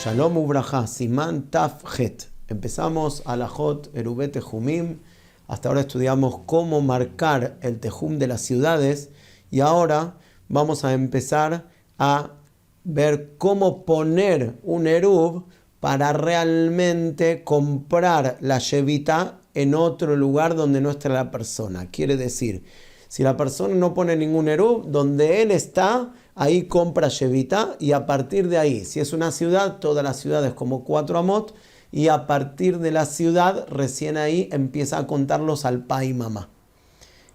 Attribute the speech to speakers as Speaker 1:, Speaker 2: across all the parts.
Speaker 1: Shalom Ubrajá, Simán Taf Het. Empezamos Alajot Erubé Tejumim. Hasta ahora estudiamos cómo marcar el Tejum de las ciudades. Y ahora vamos a empezar a ver cómo poner un Erub para realmente comprar la Shevita en otro lugar donde no esté la persona. Quiere decir, si la persona no pone ningún Erub, donde él está, ahí compra Shevita, y a partir de ahí, si es una ciudad, toda la ciudad es como 4 amot, y a partir de la ciudad, recién ahí empieza a contarlos al pa y mamá.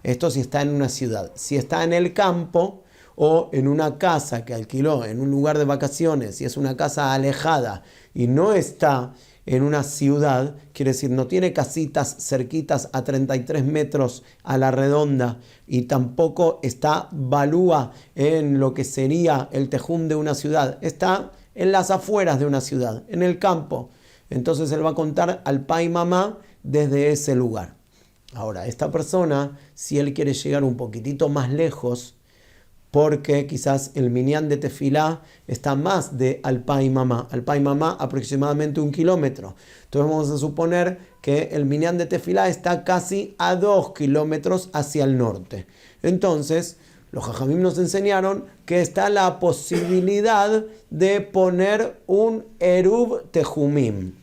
Speaker 1: Esto si está en una ciudad. Si está en el campo o en una casa que alquiló en un lugar de vacaciones, si es una casa alejada y no está en una ciudad, quiere decir, no tiene casitas cerquitas a 33 metros a la redonda y tampoco está balúa en lo que sería el tejum de una ciudad, está en las afueras de una ciudad, en el campo. Entonces él va a contar al pa y mamá desde ese lugar. Ahora, esta persona, si él quiere llegar un poquitito más lejos, porque quizás el minyan de tefilá está más de al pa y mamá. Al pa y mamá aproximadamente 1 kilómetro. Entonces vamos a suponer que el minyan de tefilá está casi a 2 kilómetros hacia el norte. Entonces, los jajamim nos enseñaron que está la posibilidad de poner un Erub Tejumim.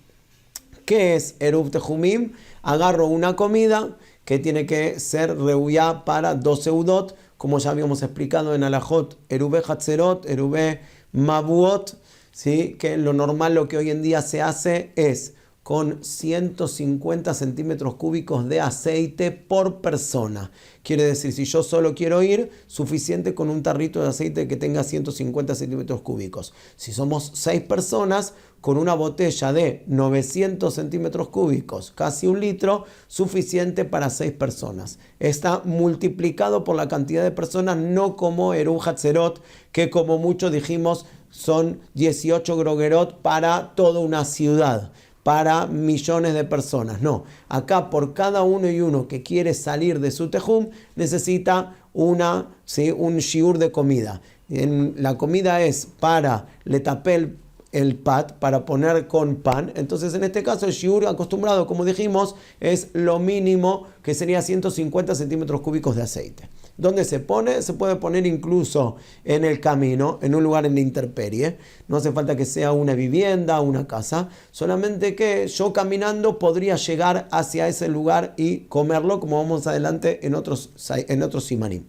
Speaker 1: ¿Qué es Erub Tejumim? Agarro una comida que tiene que ser reuyá para 2 seudot, como ya habíamos explicado en Alajot, Erubé Hatzerot, Erubé Mabuot, ¿sí? Que lo normal, lo que hoy en día se hace es con 150 centímetros cúbicos de aceite por persona. Quiere decir, si yo solo quiero ir, suficiente con un tarrito de aceite que tenga 150 centímetros cúbicos. Si somos 6 personas, con una botella de 900 centímetros cúbicos, casi 1 litro, suficiente para 6 personas. Está multiplicado por la cantidad de personas, no como Erub Hatzerot, que como mucho dijimos, son 18 grogerot para toda una ciudad, para millones de personas. No, acá por cada uno y uno que quiere salir de su tejum, necesita un shiur de comida. La comida es para letapel el pat, para poner con pan. Entonces en este caso el shiur acostumbrado, como dijimos, es lo mínimo, que sería 150 centímetros cúbicos de aceite. ¿Dónde se pone? Se puede poner incluso en el camino, en un lugar en la intemperie. No hace falta que sea una vivienda, una casa, solamente que yo caminando podría llegar hacia ese lugar y comerlo, como vamos adelante en otros simanim.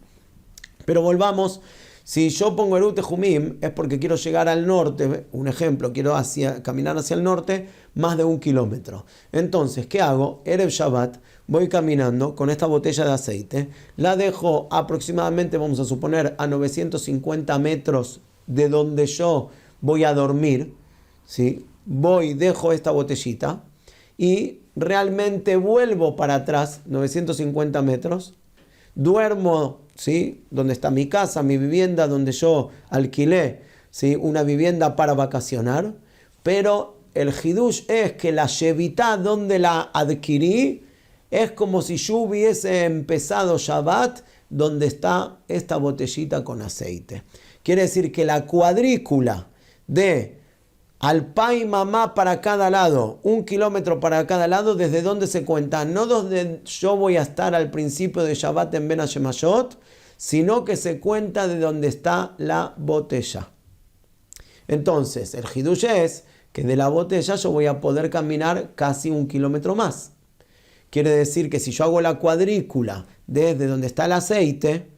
Speaker 1: Pero volvamos. Si yo pongo Erub Tejumim es porque quiero llegar al norte, un ejemplo, quiero caminar hacia el norte más de 1 kilómetro. Entonces, ¿qué hago? Erev Shabbat, voy caminando con esta botella de aceite, la dejo aproximadamente, vamos a suponer, a 950 metros de donde yo voy a dormir, ¿sí? Dejo esta botellita y realmente vuelvo para atrás, 950 metros, duermo, ¿sí? Donde está mi casa, mi vivienda, donde yo alquilé, ¿sí? Una vivienda para vacacionar, pero el hidush es que la shevitá donde la adquirí es como si yo hubiese empezado Shabbat donde está esta botellita con aceite. Quiere decir que la cuadrícula de al pa y mamá para cada lado, 1 kilómetro para cada lado, ¿desde dónde se cuenta? No donde yo voy a estar al principio de Shabbat en Ben Hashemayot, sino que se cuenta de donde está la botella. Entonces, el hidush es que de la botella yo voy a poder caminar casi 1 kilómetro más. Quiere decir que si yo hago la cuadrícula desde donde está el aceite,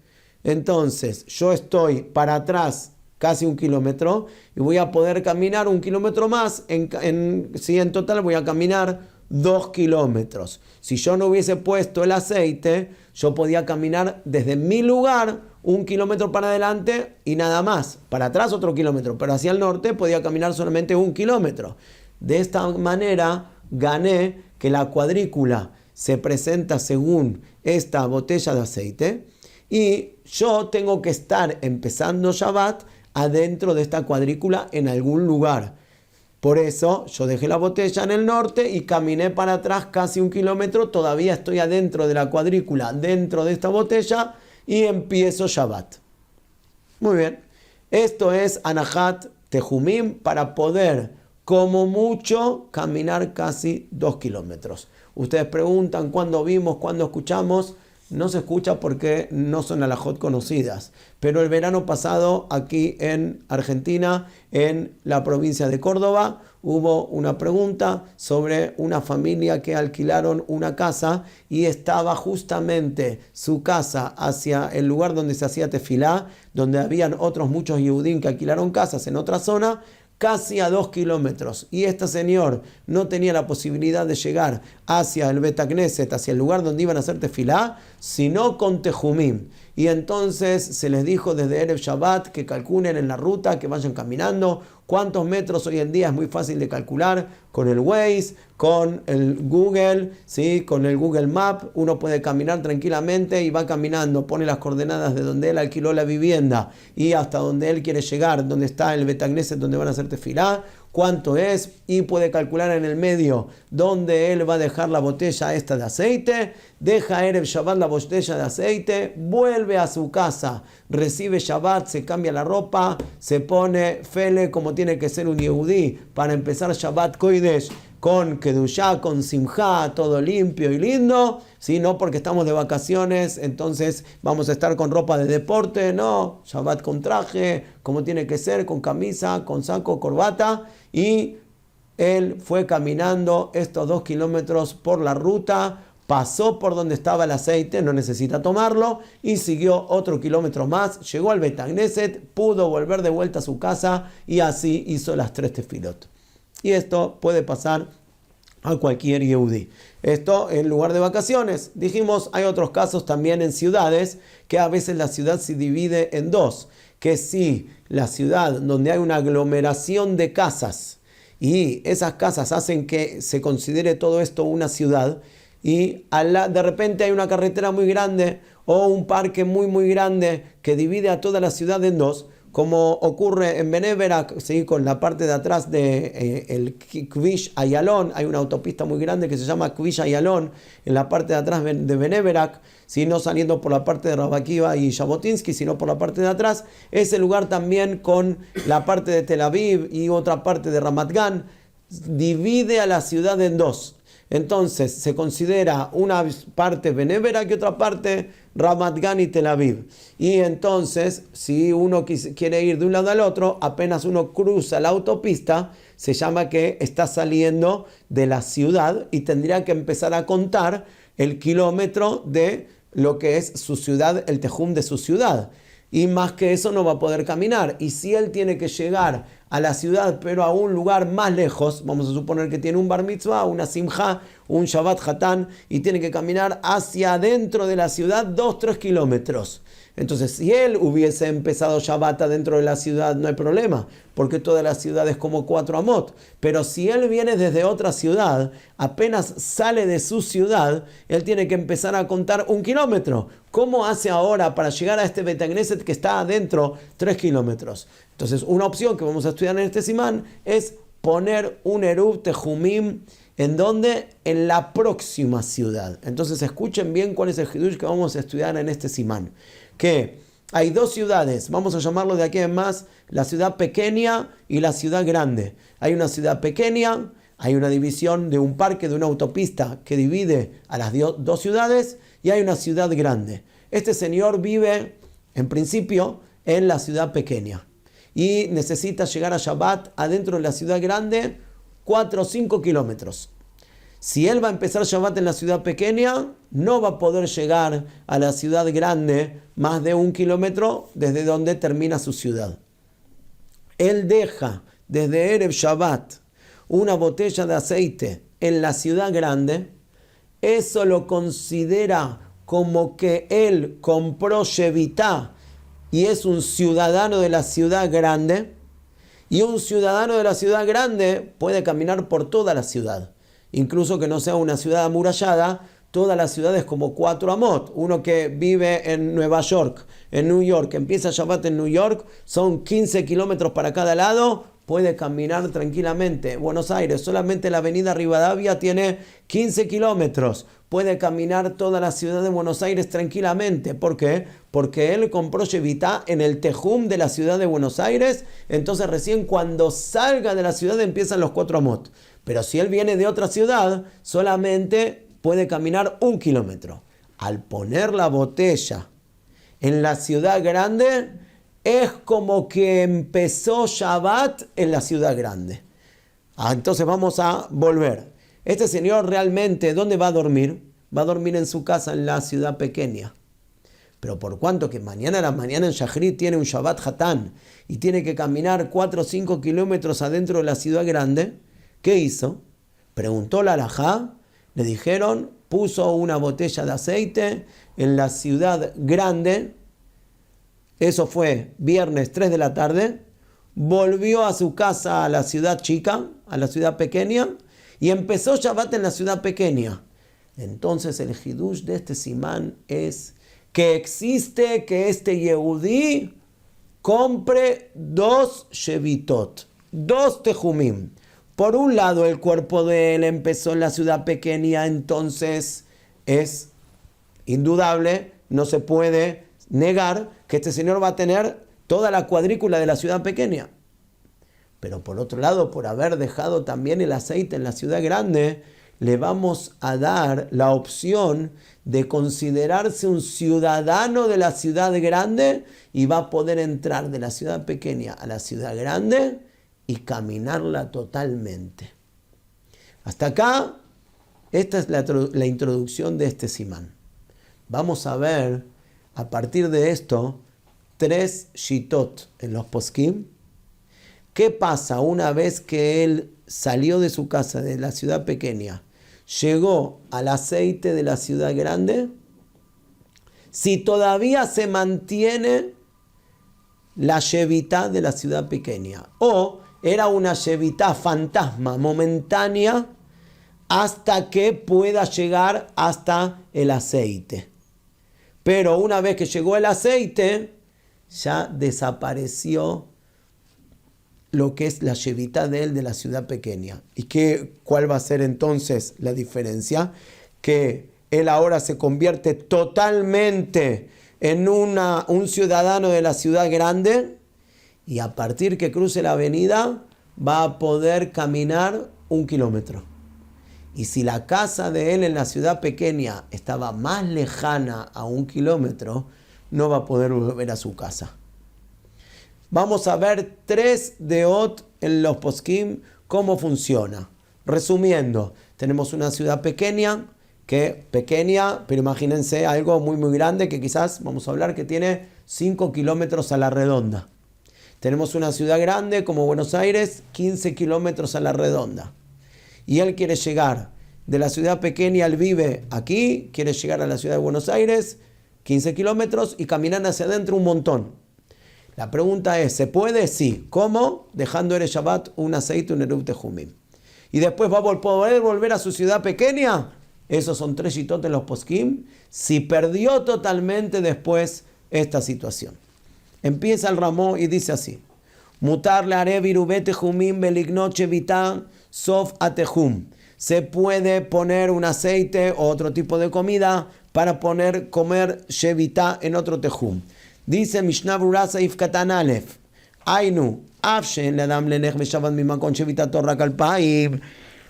Speaker 1: entonces yo estoy para atrás casi 1 kilómetro y voy a poder caminar 1 kilómetro más. En total voy a caminar 2 kilómetros. Si yo no hubiese puesto el aceite, yo podía caminar desde mi lugar 1 kilómetro para adelante y nada más. Para atrás otro kilómetro, pero hacia el norte podía caminar solamente 1 kilómetro. De esta manera gané que la cuadrícula se presenta según esta botella de aceite y yo tengo que estar empezando Shabbat adentro de esta cuadrícula en algún lugar. Por eso yo dejé la botella en el norte y caminé para atrás casi 1 kilómetro. Todavía estoy adentro de la cuadrícula, dentro de esta botella, y empiezo Shabbat. Muy bien. Esto es Anahat Tejumim para poder como mucho caminar casi 2 kilómetros. Ustedes preguntan cuándo vimos, cuándo escuchamos. No se escucha porque no son alajot conocidas. Pero el verano pasado aquí en Argentina, en la provincia de Córdoba, hubo una pregunta sobre una familia que alquilaron una casa y estaba justamente su casa hacia el lugar donde se hacía tefilá, donde habían otros muchos Yehudim que alquilaron casas en otra zona, casi a 2 kilómetros. Y este señor no tenía la posibilidad de llegar hacia el Bet Knesset, hacia el lugar donde iban a hacer tefilá, sino con Tejumim. Y entonces se les dijo desde Erev Shabbat que calculen en la ruta, que vayan caminando. ¿Cuántos metros hoy en día? Es muy fácil de calcular con el Waze, con el Google, ¿sí? Con el Google Map. Uno puede caminar tranquilamente y va caminando, pone las coordenadas de donde él alquiló la vivienda y hasta donde él quiere llegar, donde está el Bet Knesset, donde van a hacer tefilá, cuánto es, y puede calcular en el medio donde él va a dejar la botella esta de aceite. Deja Erev Shabbat la botella de aceite, vuelve a su casa, recibe Shabbat, se cambia la ropa, se pone fele como tiene que ser un Yehudí para empezar Shabbat Kodesh con Kedushá, con Simjá, todo limpio y lindo, ¿sí? No porque estamos de vacaciones, entonces vamos a estar con ropa de deporte, no, Shabbat con traje, como tiene que ser, con camisa, con saco, corbata, y él fue caminando estos 2 kilómetros por la ruta, pasó por donde estaba el aceite, no necesita tomarlo, y siguió otro kilómetro más, llegó al Bet Knesset, pudo volver de vuelta a su casa, y así hizo las 3 tefilot. Y esto puede pasar a cualquier Yehudí. Esto en lugar de vacaciones. Dijimos, hay otros casos también en ciudades, que a veces la ciudad se divide en dos. Que si la ciudad donde hay una aglomeración de casas, y esas casas hacen que se considere todo esto una ciudad, y de repente hay una carretera muy grande, o un parque muy grande, que divide a toda la ciudad en dos, como ocurre en Bnei Brak, ¿sí? Con la parte de atrás de el Kvish Ayalon, hay una autopista muy grande que se llama Kvish Ayalon, en la parte de atrás de Bnei Brak, ¿sí? No saliendo por la parte de Rav Akiva y Jabotinsky, sino por la parte de atrás. Ese lugar también con la parte de Tel Aviv y otra parte de Ramat Gan, divide a la ciudad en dos. Entonces se considera una parte Bnei Brak y otra parte Ramat Gan y Tel Aviv. Y entonces, si uno quiere ir de un lado al otro, apenas uno cruza la autopista, se llama que está saliendo de la ciudad y tendría que empezar a contar el kilómetro de lo que es su ciudad, el tejum de su ciudad. Y más que eso no va a poder caminar. Y si él tiene que llegar a la ciudad, pero a un lugar más lejos, vamos a suponer que tiene un bar mitzvah, una simja, un Shabbat Hatán, y tiene que caminar hacia adentro de la ciudad 2-3 kilómetros. Entonces, si él hubiese empezado Shabbat dentro de la ciudad, no hay problema, porque toda la ciudad es como 4 amot. Pero si él viene desde otra ciudad, apenas sale de su ciudad, él tiene que empezar a contar 1 kilómetro. ¿Cómo hace ahora para llegar a este Bet Knesset que está adentro 3 kilómetros? Entonces, una opción que vamos a estudiar en este simán es poner un Eruv Tejumim. ¿En dónde? En la próxima ciudad. Entonces, escuchen bien cuál es el hidush que vamos a estudiar en este simán. Que hay 2 ciudades, vamos a llamarlo de aquí en más, la ciudad pequeña y la ciudad grande. Hay una ciudad pequeña, hay una división de un parque, de una autopista que divide a las 2 ciudades, y hay una ciudad grande. Este señor vive, en principio, en la ciudad pequeña y necesita llegar a Shabbat adentro de la ciudad grande 4 o 5 kilómetros. Si él va a empezar Shabbat en la ciudad pequeña, no va a poder llegar a la ciudad grande más de 1 kilómetro desde donde termina su ciudad. Él deja desde Erev Shabbat una botella de aceite en la ciudad grande. Eso lo considera como que él compró Shevitá y es un ciudadano de la ciudad grande. Y un ciudadano de la ciudad grande puede caminar por toda la ciudad. Incluso que no sea una ciudad amurallada, toda la ciudad es como 4 amot. Uno que vive en Nueva York, en New York, empieza Shabbat en New York, son 15 kilómetros para cada lado, puede caminar tranquilamente. Buenos Aires, solamente la avenida Rivadavia tiene 15 kilómetros. Puede caminar toda la ciudad de Buenos Aires tranquilamente. ¿Por qué? Porque él compró Shevitá en el Tejum de la ciudad de Buenos Aires. Entonces recién cuando salga de la ciudad empiezan los 4 amot. Pero si él viene de otra ciudad, solamente puede caminar 1 kilómetro. Al poner la botella en la ciudad grande, es como que empezó Shabbat en la ciudad grande. Entonces vamos a volver. Este señor realmente, ¿dónde va a dormir? Va a dormir en su casa en la ciudad pequeña. Pero por cuanto que mañana a la mañana en Shachrit tiene un Shabbat Hatán y tiene que caminar 4 o 5 kilómetros adentro de la ciudad grande, ¿qué hizo? Preguntó la halajá, le dijeron, puso una botella de aceite en la ciudad grande. Eso fue viernes 3 de la tarde. Volvió a su casa a la ciudad chica, a la ciudad pequeña, y empezó Shabbat en la ciudad pequeña. Entonces el hidush de este simán es que existe que este Yehudí compre 2 shevitot, 2 tejumim. Por un lado, el cuerpo de él empezó en la ciudad pequeña, entonces es indudable, no se puede negar que este señor va a tener toda la cuadrícula de la ciudad pequeña. Pero por otro lado, por haber dejado también el aceite en la ciudad grande, le vamos a dar la opción de considerarse un ciudadano de la ciudad grande y va a poder entrar de la ciudad pequeña a la ciudad grande y caminarla totalmente. Hasta acá, esta es la introducción de este simán. Vamos a ver, a partir de esto, 3 shitot en los poskim. ¿Qué pasa una vez que él salió de su casa, de la ciudad pequeña, llegó al aceite de la ciudad grande? Si todavía se mantiene la shevitá de la ciudad pequeña, o era una shevitá fantasma, momentánea, hasta que pueda llegar hasta el aceite. Pero una vez que llegó el aceite, ya desapareció lo que es la shevitá de él de la ciudad pequeña. ¿Y cuál va a ser entonces la diferencia? Que él ahora se convierte totalmente en un ciudadano de la ciudad grande, y a partir que cruce la avenida va a poder caminar 1 kilómetro. Y si la casa de él en la ciudad pequeña estaba más lejana a 1 kilómetro, no va a poder volver a su casa. Vamos a ver 3 deot en los poskim, cómo funciona. Resumiendo, tenemos una ciudad pequeña, pero imagínense algo muy muy grande que quizás vamos a hablar que tiene 5 kilómetros a la redonda. Tenemos una ciudad grande como Buenos Aires, 15 kilómetros a la redonda. Y él quiere llegar de la ciudad pequeña, él vive aquí, quiere llegar a la ciudad de Buenos Aires, 15 kilómetros, y caminar hacia adentro un montón. La pregunta es, ¿se puede? Sí. ¿Cómo? Dejando el Shabbat un aceite, un eruv tejumim. Y después va a poder volver a su ciudad pequeña. Esos son 3 shitot en los poskim. Si perdió totalmente después esta situación. Empieza el Ramó y dice así: Mutar le haré virubé tejumim belignot shevitá sof atejum. Se puede poner un aceite o otro tipo de comida para comer shevitá en otro tejum. Dice Mishnah Berurah Saif Katan Aleph, Ainu, Afshen le adam lenech beshavat mimakon shevitá torra kalpaim.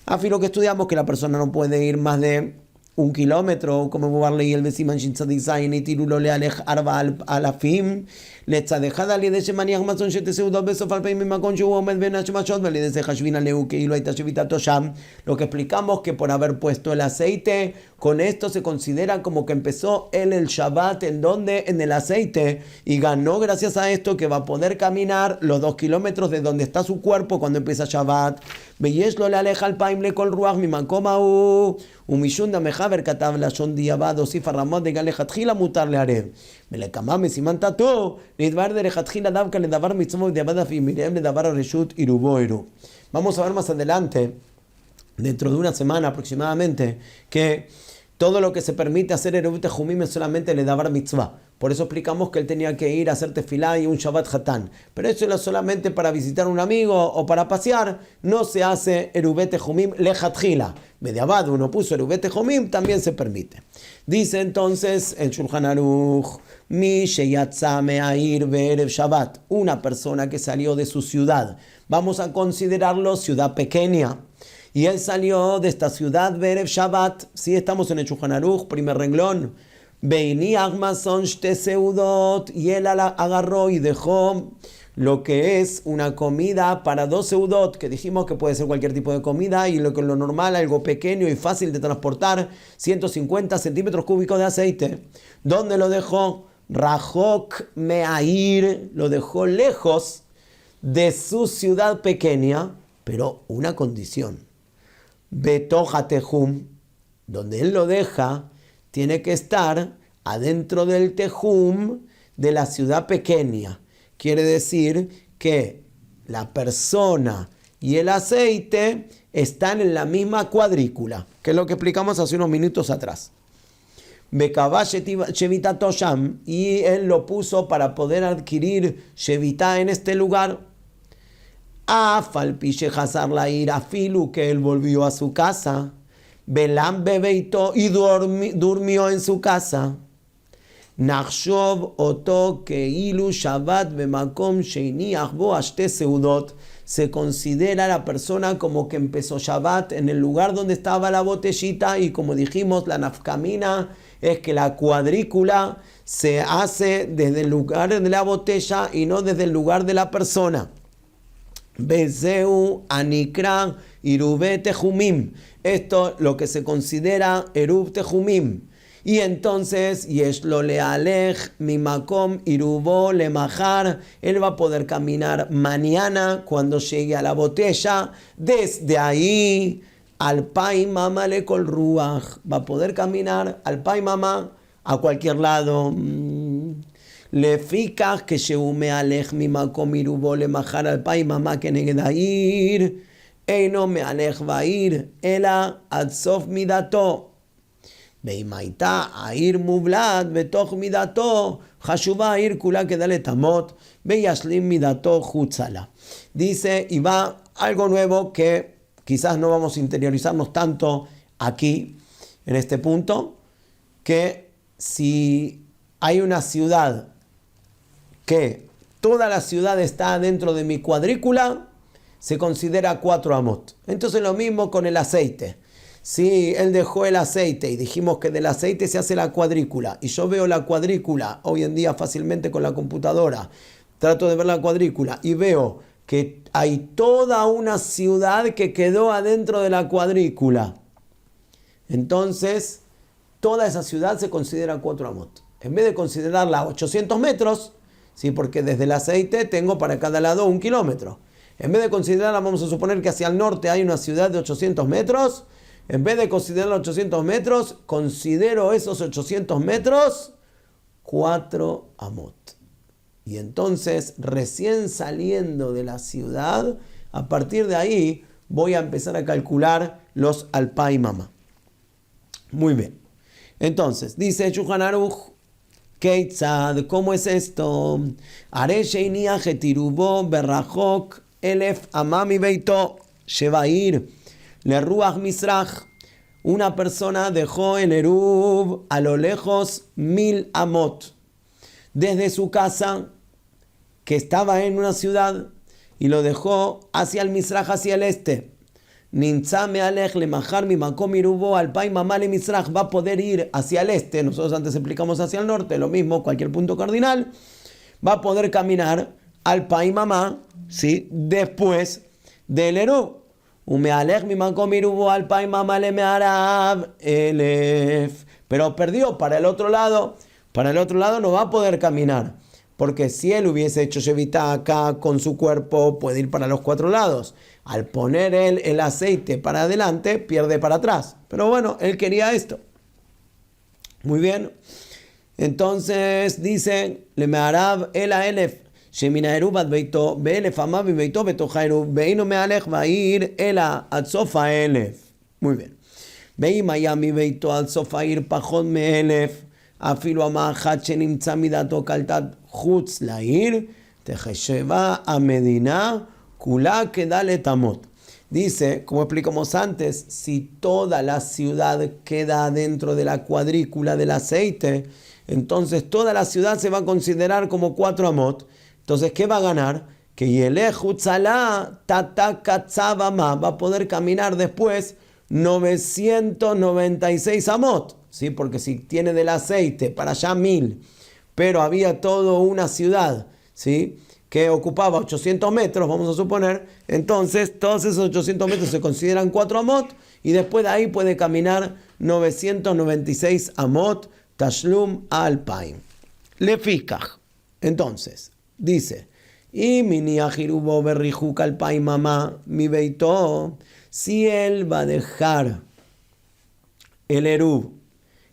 Speaker 1: Afilo que estudiamos que la persona no puede ir más de 1 kilómetro, como Bubarle y el Besiman Shinzadik Zayin y Tirulo le alej arba alafim, le tzadejada le de Shemaniach Mazon Shete Seudo Besof Alpeim Mimakon Shu Omed Ben Hashmashot le de Hashvina Leu que Ilo Aita Shevitá Tosham. Lo que explicamos que por haber puesto el aceite, con esto se considera como que empezó él el Shabbat en donde, en el aceite, y ganó gracias a esto que va a poder caminar los 2 kilómetros de donde está su cuerpo cuando empieza Shabbat. Veyeshlo le aleja al paim le kol ruach mimakoma umishunda mejaber katav lashon diabado sifa ramot de galechatchila mutar le arev melekama mesiman tato lidvar de lechatchila davka le davar mitzvot diabada fimirem le davar reshut iruboiru. Vamos a ver más adelante, dentro de una semana aproximadamente, que Todo lo que se permite hacer Eruv Tehumim es solamente le davar mitzvah. Por eso explicamos que él tenía que ir a hacer tefilá y un Shabbat Hatán. Pero eso era solamente para visitar a un amigo o para pasear. No se hace Eruv Tehumim lejatjila. Bediabad, uno puso Eruv Tehumim, también se permite. Dice entonces en Shulchan Aruch, Mi sheyatza me'air be'erev Shabbat, una persona que salió de su ciudad. Vamos a considerarlo ciudad pequeña. Y él salió de esta ciudad be'erev Shabbat. Sí, estamos en el Shulchan Aruch, primer renglón. Beini agmason shte seudot, y él agarró y dejó lo que es una comida para 2 seudot, que dijimos que puede ser cualquier tipo de comida, y lo normal, algo pequeño y fácil de transportar, 150 centímetros cúbicos de aceite. ¿Dónde lo dejó? Rajok me'air, lo dejó lejos de su ciudad pequeña, pero una condición. Betoja Tehum, donde él lo deja, tiene que estar adentro del Tehum de la ciudad pequeña. Quiere decir que la persona y el aceite están en la misma cuadrícula, que es lo que explicamos hace unos minutos atrás. Bekavá Shevita Tosham, y él lo puso para poder adquirir Shevita en este lugar. Afalpi Shehazar Lair, afilu, que él volvió a su casa. Belam bebeito, y durmió en su casa. Nachshov oto keilu Shabbat bemakom sheiniach bo ashte seudot. Se considera la persona como que empezó Shabbat en el lugar donde estaba la botellita, y como dijimos, la nafkamina es que la cuadrícula se hace desde el lugar de la botella y no desde el lugar de la persona. Bezeu anikra Eruv Tehumim. Esto lo que se considera Eruv Tehumim. Y entonces, Yeshlo lealech mimakom irubo lemachar, él va a poder caminar mañana cuando llegue a la botella. Desde ahí, al pai mama le kol ruach, va a poder caminar al pai mama a cualquier lado. Le ficas que sheume alech mimakom irubo lemachar al pai mama que negedair, eino me alech vair, ela ad sof midato. Beimaita air mublad betoch midato hashuba air kula kedale tamot beyashlim midato hutzala. Dice, y va algo nuevo que quizás no vamos a interiorizarnos tanto aquí en este punto, que si hay una ciudad que toda la ciudad está dentro de mi cuadrícula, se considera 4 amot. Entonces lo mismo con el aceite. Si él dejó el aceite y dijimos que del aceite se hace la cuadrícula, y yo veo la cuadrícula hoy en día fácilmente con la computadora, trato de ver la cuadrícula y veo que hay toda una ciudad que quedó adentro de la cuadrícula, entonces toda esa ciudad se considera 4 amot. En vez de considerarla 800 metros, ¿sí? Porque desde el aceite tengo para cada lado 1 kilómetro. En vez de considerarla, vamos a suponer que hacia el norte hay una ciudad de 800 metros, en vez de considerar los 800 metros, considero esos 800 metros 4 amot. Y entonces, recién saliendo de la ciudad, a partir de ahí voy a empezar a calcular los alpay mama. Muy bien. Entonces, dice Shulchan Aruch, Keitzad, ¿cómo es esto? Are sheiniach et irubo berrajok elef amami beito shevair. Le ruach misrach, una persona dejó el Eruv a lo lejos 1000 amot desde su casa, que estaba en una ciudad, y lo dejó hacia el misrach, hacia el este. Nintzá me alej le majar mi makom irubo al pai mamá le misrach, va a poder ir hacia el este. Nosotros antes explicamos hacia el norte, lo mismo, cualquier punto cardinal. Va a poder caminar al pai mamá, ¿sí? Después del Eruv. Pero perdió para el otro lado. Para el otro lado no va a poder caminar, porque si él hubiese hecho Shevita acá con su cuerpo, puede ir para los 4 lados. Al poner él el aceite para adelante, pierde para atrás. Pero bueno, él quería esto. Muy bien. Entonces dice, le me'arav el a elef. שמין העירוב עד ביתו, באלף אמה בביתו בתוך העירוב, ואינו מהלך והעיר אלא עד סוף האלף. Muy bien. ואם היה מביתו עד סוף העיר פחות מ1,000, אפילו אמה אחת שנמצא מידתו קלטת חוץ לעיר, תחשבה המדינה כולה כדלת אמות. Dice, como explicamos antes, si toda la ciudad queda dentro de la cuadrícula del aceite, entonces toda la ciudad se va a considerar como 4 amot. Entonces, ¿qué va a ganar? Que Yelehu Tzalá Tatakatzabama va a poder caminar después 996 amot. ¿Sí? Porque si tiene del aceite para allá 1000, pero había toda una ciudad, ¿sí?, que ocupaba 800 metros, vamos a suponer, entonces todos esos 800 metros se consideran 4 amot y después de ahí puede caminar 996 amot, tashlum alpaim. Lefikach. Entonces, dice, y mini ajirubo berrijuk alpaim mamá mi beito, si él va a dejar el erub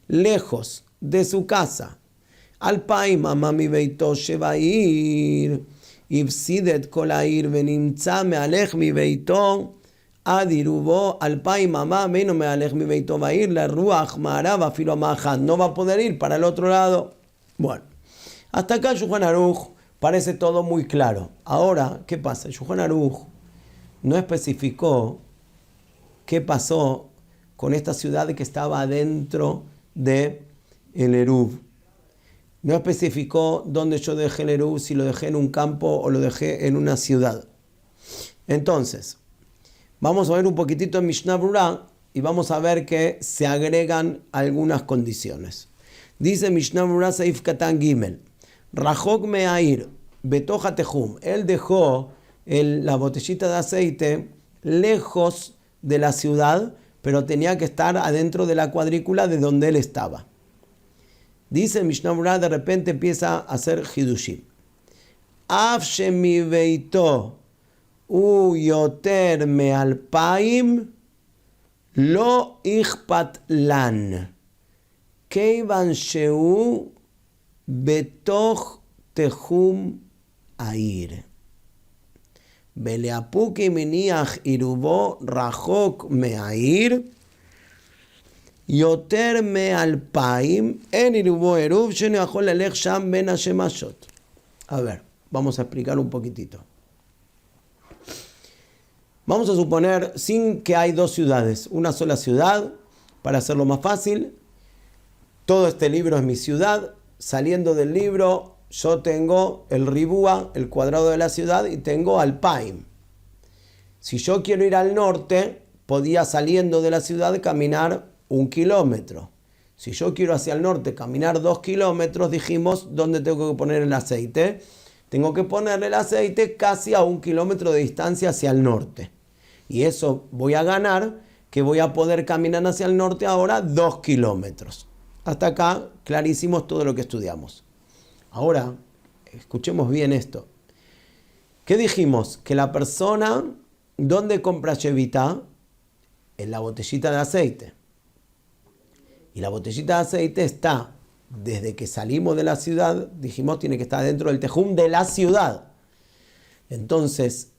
Speaker 1: lejos de su casa, alpaim mamá mi beito shevair, Ibsidet kol ha'ir venimtza me'alech mi beito ad irubo alpay mamá menos me'alech mi beito va'ir la ruach ma'arav afilo amahad. No va a poder ir para el otro lado. Bueno, hasta acá Shulchan Aruch parece todo muy claro. Ahora, ¿qué pasa? Shulchan Aruch no especificó qué pasó con esta ciudad que estaba adentro de el Eruv. No especificó dónde yo dejé el erub, si lo dejé en un campo o lo dejé en una ciudad. Entonces, vamos a ver un poquitito en Mishnah Berurah y vamos a ver que se agregan algunas condiciones. Dice Mishnah Berurah Seif Katan Gimel, Rajok Me'air, Betoja Tehum. Él dejó la botellita de aceite lejos de la ciudad, pero tenía que estar adentro de la cuadrícula de donde él estaba. Dice Mishnah Berurah, de repente empieza a hacer hidushim. Af shemi beito u yoter me'alpaim lo ichpat lan keivan sheu betoch tehum העיר. ולאפוק מניח עירובו רחוק מהעיר, יותר מ2,000, אין עירובו עירוב שאינו יכול ללך שם בין השמשות. A ver, vamos a explicar un poquitito. Vamos a suponer, sin que hay dos ciudades, una sola ciudad, para hacerlo más fácil. Todo este libro es mi ciudad. Saliendo del libro, yo tengo el ribúa, el cuadrado de la ciudad, y tengo Alpaim. Si yo quiero ir al norte, podía saliendo de la ciudad caminar 1 kilómetro. Si yo quiero hacia el norte caminar 2 kilómetros, dijimos, ¿dónde tengo que poner el aceite? Tengo que ponerle el aceite casi a 1 kilómetro de distancia hacia el norte. Y eso voy a ganar, que voy a poder caminar hacia el norte ahora 2 kilómetros. Hasta acá, clarísimos todo lo que estudiamos. Ahora, escuchemos bien esto. ¿Qué dijimos? Que la persona, ¿dónde compra Shevita? En la botellita de aceite. Y la botellita de aceite está, desde que salimos de la ciudad, dijimos, tiene que estar dentro del tejum de la ciudad. Entonces,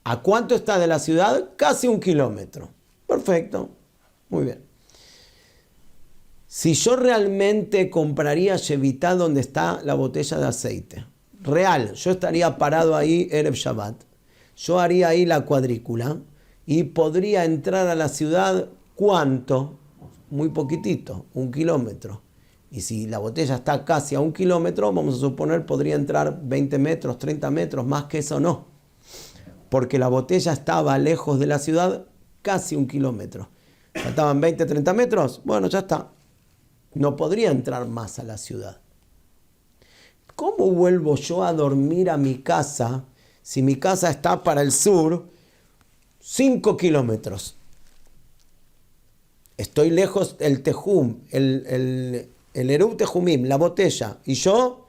Speaker 1: ¿a cuánto está de la ciudad? Casi 1 kilómetro. Perfecto. Muy bien. Si yo realmente compraría Shevita donde está la botella de aceite, real, yo estaría parado ahí Erev Shabbat, yo haría ahí la cuadrícula y podría entrar a la ciudad, ¿cuánto? Muy poquitito, 1 kilómetro. Y si la botella está casi a 1 kilómetro, vamos a suponer podría entrar 20 metros, 30 metros, más que eso no. Porque la botella estaba lejos de la ciudad, casi 1 kilómetro. Faltaban 20, 30 metros, bueno, ya está. No podría entrar más a la ciudad. ¿Cómo vuelvo yo a dormir a mi casa si mi casa está para el sur 5 kilómetros? Estoy lejos del Tejum, el Eruv Tejumim, la botella. Y yo,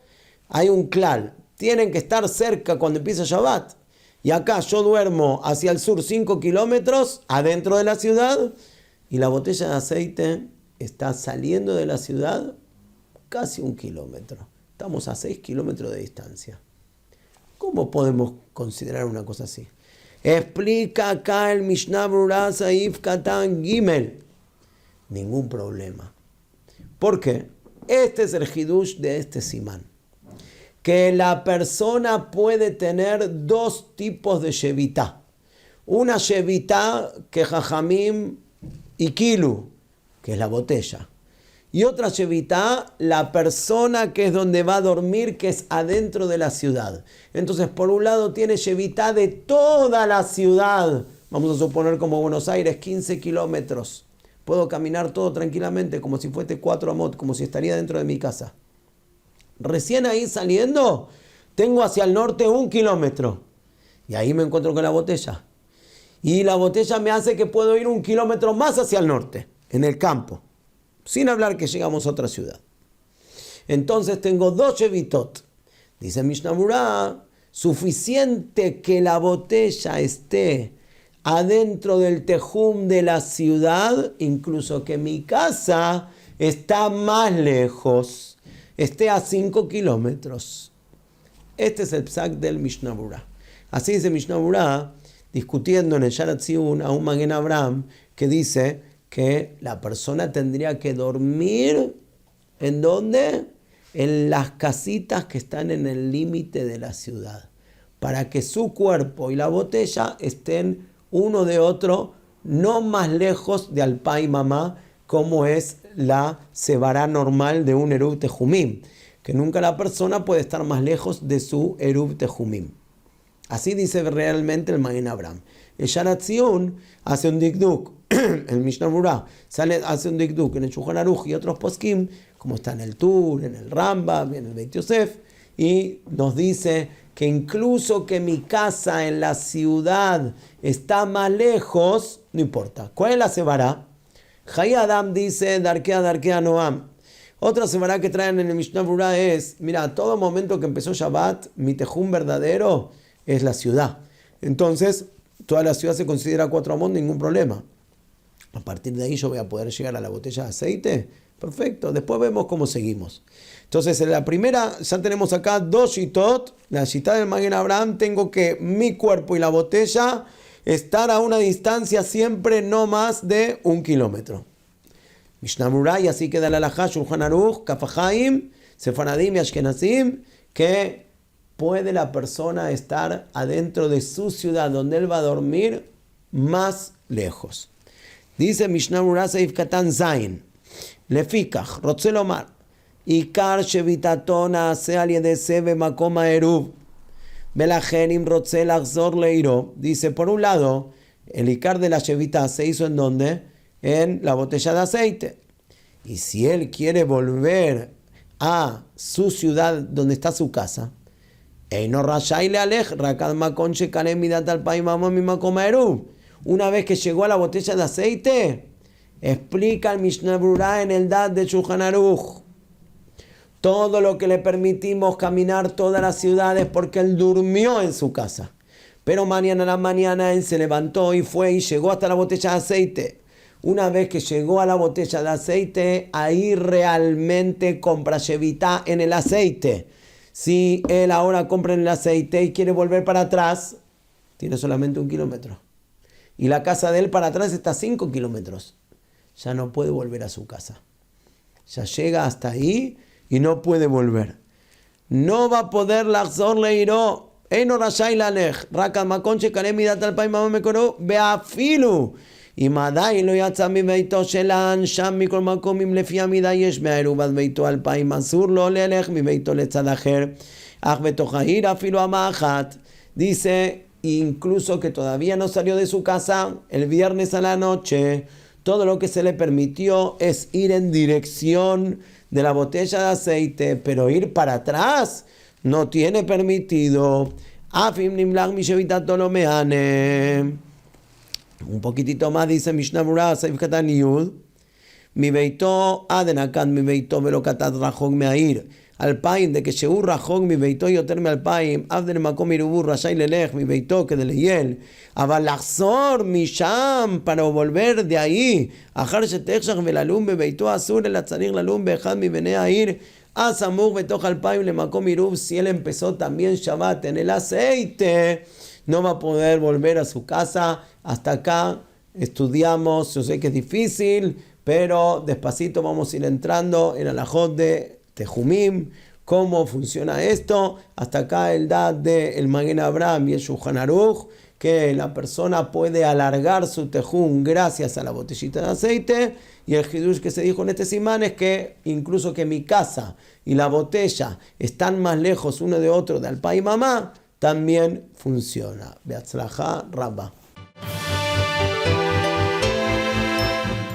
Speaker 1: hay un klal. Tienen que estar cerca cuando empieza Shabbat. Y acá yo duermo hacia el sur 5 kilómetros, adentro de la ciudad, y la botella de aceite está saliendo de la ciudad casi 1 kilómetro. Estamos a 6 kilómetros de distancia. ¿Cómo podemos considerar una cosa así? Explica acá el Mishnah Berurah Saif Katan Gimel. ningún problema. ¿Por qué? Este es el hidush de este simán. Que la persona puede tener dos tipos de shevitá. Una shevitá que jajamim y kilu, que es la botella. Y otra shevitá, la persona que es donde va a dormir, que es adentro de la ciudad. Entonces, por un lado tiene shevitá de toda la ciudad. Vamos a suponer como Buenos Aires, 15 kilómetros. Puedo caminar todo tranquilamente, como si fuese 4 amot, como si estaría dentro de mi casa. Recién ahí saliendo, tengo hacia el norte 1 kilómetro. Y ahí me encuentro con la botella. Y la botella me hace que puedo ir 1 kilómetro más hacia el norte, en el campo. Sin hablar que llegamos a otra ciudad. Entonces tengo 2 shevitot. Dice Mishnah Berurah, suficiente que la botella esté adentro del tejum de la ciudad, incluso que mi casa está más lejos, esté a 5 kilómetros. Este es el psak del Mishnah Berurah. Así dice Mishnah Berurah, discutiendo en el Sharat Tziyun a un Magen Avraham que dice que la persona tendría que dormir, ¿en dónde? En las casitas que están en el límite de la ciudad, para que su cuerpo y la botella estén uno de otro, no más lejos de Alpá y Mamá, como es la sevará normal de un Eruv Tejumim, que nunca la persona puede estar más lejos de su Eruv Tejumim. Así dice realmente el Magen Avraham. El Sharat Tziyun hace un dikduk, el Mishnah Berurah hace un dikduk en el Shulchan Aruch y otros poskim, como está en el Tur, en el Rambam, en el Beit Yosef, y nos dice que incluso que mi casa en la ciudad está más lejos, no importa. ¿Cuál es la sevará? Chayei Adam dice, Darkea Noam. Otra sevará que traen en el Mishnah Berurah es, mira, a todo momento que empezó Shabbat, mi tejum verdadero es la ciudad. Entonces, toda la ciudad se considera 4 amot, ningún problema. A partir de ahí yo voy a poder llegar a la botella de aceite. Perfecto, después vemos cómo seguimos. Entonces, en la primera, ya tenemos acá 2 shitot. La shitá del Magen Avraham, tengo que mi cuerpo y la botella estar a una distancia siempre no más de 1 kilómetro. Mishnah Berurah, y así queda la halajá, Shulchan Aruch, Kaf HaChaim, Sefaradim y Ashkenazim, que puede la persona estar adentro de su ciudad donde él va a dormir más lejos. Dice Mishnah Berurah Seif Katan Zain, Lefikach, Rotze Lomar, Ikar Shevitato Naaseh al Yedei Zeh Bemakom ha'eruv, Velachen im Rotze Lachzor leiro. Dice, por un lado, el Ikar de la Shevita se hizo ¿en dónde? En la botella de aceite. Y si él quiere volver a su ciudad donde está su casa, una vez que llegó a la botella de aceite, explica el Mishnah Berurah en el Dad de Shulchan Aruch, todo lo que le permitimos caminar todas las ciudades porque él durmió en su casa. Pero mañana a la mañana él se levantó y fue y llegó hasta la botella de aceite. Una vez que llegó a la botella de aceite, ahí realmente compra shevitá en el aceite. Si él ahora compra en el aceite y quiere volver para atrás, tiene solamente 1 kilómetro. Y la casa de él para atrás está a 5 kilómetros. Ya no puede volver a su casa. Ya llega hasta ahí y no puede volver. No va a poder lachzor leiro. Eino rashai lalech. Raka makon shekarem midat alpay mamá me koró. Beafilu. אם עדיין לא יצא מביתו של האנשם מכל מקום, אם לפי המידה יש מהעירוב עד ביתו 2,000, אסור לו ללך מביתו לצד אחר, אך בתוך העיר אפילו אמה אחת. Dice, incluso que todavía no salió de su casa el viernes a la noche, todo lo que se le permitió es ir en dirección de la botella de aceite, pero ir para atrás no tiene permitido. Afim nimlach mi shevitato lo meane. Un poquitito más dice Mishnah Berurah, Seif Katan Yud, mi beito adenakan mi beito velo katat rachok me'air, 2,000 de que שהוא רחוק מביתו יותר מ2,000, אף למקום עירובו רשאי ללך מביתו כדי לייל, אבל לחזור משם para volver de ahí, אחר שתחשך וללום בביתו אסור, אלא צריך ללום באחד מבני העיר, הסמוך בתוך 2,000 למקום עירוב. Si él empezó también Shabbat en el aceite, no va a poder volver a su casa. Hasta acá estudiamos, yo sé que es difícil, pero despacito vamos a ir entrando en alajot de Tejumim, cómo funciona esto. Hasta acá el dad del Magen Avraham y el Shulchan Aruch, que la persona puede alargar su tejum gracias a la botellita de aceite, y el hidush que se dijo en este simán es que incluso que mi casa y la botella están más lejos uno de otro de alpa y mamá, también funciona. Beatzlajá Rabba.